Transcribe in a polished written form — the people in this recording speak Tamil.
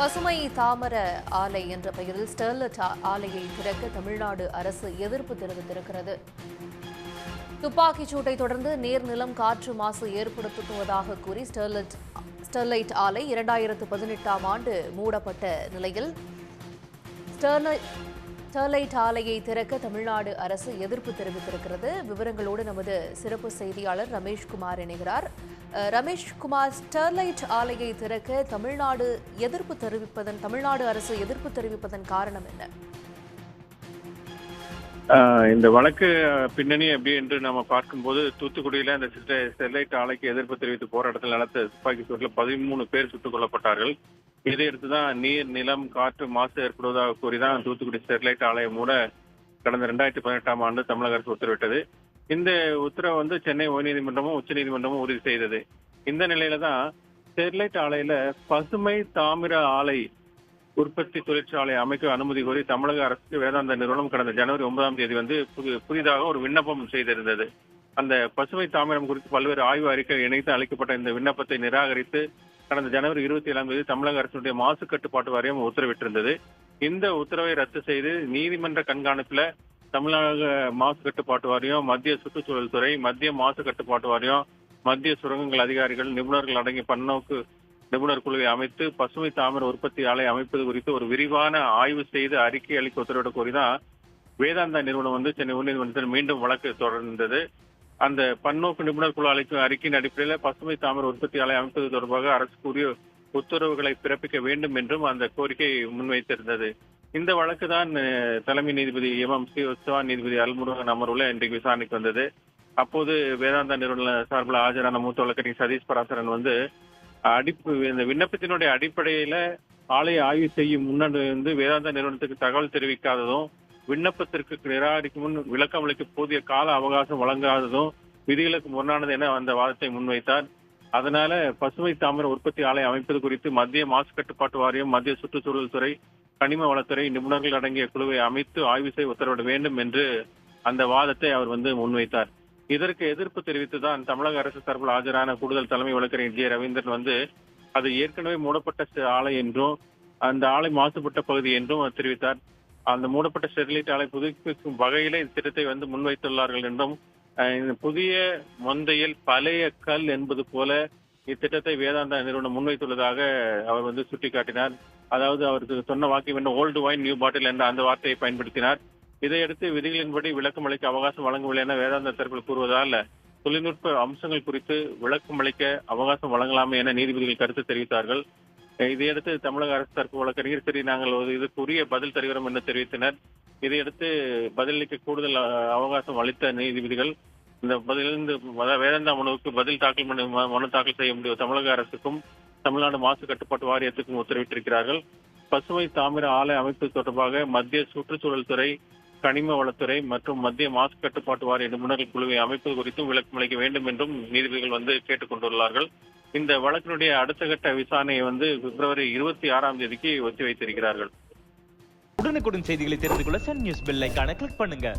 பசுமை தாமர ஆலை என்ற பெயரில் ஸ்டெர்லைட் ஆலையை திறக்க தமிழ்நாடு அரசு எதிர்ப்பு தெரிவித்திருக்கிறது. துப்பாக்கிச் சூட்டை தொடர்ந்து நீர்நிலம் காற்று மாசு ஏற்படுத்துவதாக கூறி ஸ்டெர்லைட் ஆலை 2018ஆம் ஆண்டு மூடப்பட்ட நிலையில் ஸ்டெர்லைட் ஆலையை திறக்க தமிழ்நாடு அரசு எதிர்ப்பு தெரிவித்திருக்கிறது. விவரங்களோடு நமது சிறப்பு செய்தியாளர் ரமேஷ்குமார் இணைகிறார். ரமேஷ்குமார், ஸ்டெர்லைட் ஆலையை திறக்க தமிழ்நாடு அரசு எதிர்ப்பு தெரிவிப்பதன் காரணம் என்ன? இந்த வழக்கு பின்னணி எப்படி என்று நம்ம பார்க்கும்போது, தூத்துக்குடியில அந்த ஸ்டெர்லைட் ஆலைக்கு எதிர்ப்பு தெரிவித்து போராட்டத்தில் நடத்த துப்பாக்கி சூட்டில் 13 பேர் சுட்டுக் கொல்லப்பட்டார்கள். இதையடுத்துதான் நீர், நிலம், காற்று மாசு ஏற்படுவதாக கூறிதான் தூத்துக்குடி ஸ்டெர்லைட் ஆலையை மூட கடந்த 2018ஆம் ஆண்டு தமிழக அரசு உத்தரவிட்டது. இந்த உத்தரவை சென்னை உயர்நீதிமன்றமும் உச்ச நீதிமன்றமும் உறுதி செய்தது. இந்த நிலையில தான் ஸ்டெர்லைட் ஆலையில பசுமை தாமிர ஆலை உற்பத்தி தொழிற்சாலை அமைக்க அனுமதி கோரி தமிழக அரசுக்கு வேதாந்தா நிறுவனம் கடந்த ஜனவரி 9ஆம் தேதி புதிதாக ஒரு விண்ணப்பம் செய்திருந்தது. அந்த பசுமை தாமிரம் குறித்து பல்வேறு ஆய்வு அறிக்கை இணைத்து அளிக்கப்பட்ட இந்த விண்ணப்பத்தை நிராகரித்து கடந்த ஜனவரி 27ஆம் தேதி தமிழக அரசுடைய மாசு கட்டுப்பாட்டு வாரியம் உத்தரவிட்டிருந்தது. இந்த உத்தரவை ரத்து செய்து நீதிமன்ற கண்காணிப்புல தமிழக மாசு கட்டுப்பாட்டு வாரியம், மத்திய சுற்றுச்சூழல் துறை, மத்திய மாசு கட்டுப்பாட்டு வாரியம், மத்திய சுரங்கங்கள் அதிகாரிகள், நிபுணர்கள் அடங்கிய பன்னோக்கு நிபுணர் குழுவை அமைத்து பசுமை தாமிர உற்பத்தி ஆலை அமைப்பது குறித்து ஒரு விரிவான ஆய்வு செய்து அறிக்கை அளிக்க உத்தரவிட கோரிதான் வேதாந்தா நிறுவனம் சென்னை உயர்நீதிமன்றத்தில் மீண்டும் வழக்கு தொடர்ந்தது. அந்த பன்னோக்கு நிபுணர் குழு அளிக்கும் அறிக்கையின் அடிப்படையில் பசுமை தாமிர உற்பத்தி ஆலை அமைப்பது தொடர்பாக அரசு கூறிய உத்தரவுகளை பிறப்பிக்க வேண்டும் என்றும் அந்த கோரிக்கை முன்வைத்திருந்தது. இந்த வழக்கு தான் தலைமை நீதிபதி எம் ஸ்ரீவத்சவா, நீதிபதி அல்முருகன் அமர்வுல இன்றைக்கு விசாரணைக்கு வந்தது. அப்போது வேதாந்தா நிறுவன சார்பில் ஆஜரான மூத்த வழக்கறிஞர் சதீஷ் பராசரன் இந்த விண்ணப்பத்தினுடைய அடிப்படையில ஆலையை ஆய்வு செய்யும் முன்னாடி வேதாந்தா நிறுவனத்துக்கு தகவல் தெரிவிக்காததும், விண்ணப்பத்திற்கு நிராகரிக்கும் முன் விளக்கம் அளிக்க போதிய கால அவகாசம் வழங்காததும் விதிகளுக்கு முரணானது என அந்த வாதத்தை முன்வைத்தார். அதனால பசுமை தாமிர உற்பத்தி ஆலை அமைப்பது குறித்து மத்திய மாசு கட்டுப்பாட்டு வாரியம், மத்திய சுற்றுச்சூழல் துறை, கனிம வளத்துறை நிபுணர்கள் அடங்கிய குழுவை அமைத்து ஆய்வு செய்ய உத்தரவிட வேண்டும் என்று அந்த வாதத்தை அவர் முன்வைத்தார். இதற்கு எதிர்ப்பு தெரிவித்துதான் தமிழக அரசு சார்பில் ஆஜரான கூடுதல் தலைமை வழக்கறிஞர் ஜே ரவீந்திரன் அது ஏற்கனவே மூடப்பட்ட ஆலை என்றும் அந்த ஆலை மாசுபட்ட பகுதி என்றும் தெரிவித்தார். அந்த மூடப்பட்ட ஸ்டெர்லைட் ஆலை புதுப்பிக்கும் வகையில இந்த திட்டத்தை முன்வைத்துள்ளார்கள் என்றும், புதிய மொந்தையில் பழைய கல் என்பது போல இத்திட்டத்தை வேதாந்தா நிறுவனம் முன்வைத்துள்ளதாக அவர் சுட்டிக்காட்டினார். அதாவது அவருக்கு சொன்ன வாக்கியம் ஓல்டு வைன் நியூ பாட்டில் என்ற அந்த வார்த்தையை பயன்படுத்தினார். இதையடுத்து விதிகளின்படி விளக்கம் அளிக்க அவகாசம் வழங்கவில்லை என வேதாந்தா தரப்பில் கூறுவதால் தொழில்நுட்ப அம்சங்கள் குறித்து விளக்கம் அளிக்க அவகாசம் வழங்கலாமே என நீதிபதிகள் கருத்து தெரிவித்தார்கள். இதையடுத்து தமிழக அரசு தரப்பு வழக்கறிஞர் சரி, நாங்கள் இதுக்குரிய பதில் தருகிறோம் என்று தெரிவித்தனர். இதையடுத்து பதிலளிக்க கூடுதல் அவகாசம் அளித்த நீதிபதிகள் இந்த பதிலிருந்து வேதாந்தா மனுவுக்கு பதில் மனு தாக்கல் செய்ய முடியும் தமிழக அரசுக்கும் தமிழ்நாடு மாசு கட்டுப்பாட்டு வாரியத்துக்கும் உத்தரவிட்டிருக்கிறார்கள். பசுமை தாமிர ஆலை அமைப்பு தொடர்பாக மத்திய சுற்றுச்சூழல் துறை, கனிம வளத்துறை மற்றும் மத்திய மாசு கட்டுப்பாட்டு வாரிய நிபுணர்கள் குழுவை அமைப்பது குறித்தும் விளக்கம் அளிக்க வேண்டும் என்றும் நீதிபதிகள் கேட்டுக் கொண்டுள்ளார்கள். இந்த வழக்கினுடைய அடுத்த கட்ட விசாரணையை பிப்ரவரி 26ஆம் தேதிக்கு ஒத்திவைத்திருக்கிறார்கள். உடனுக்குடன் செய்திகளை தெரிந்து கொள்ள சன் நியூஸ் பெல் ஐகானை கிளிக் பண்ணுங்க.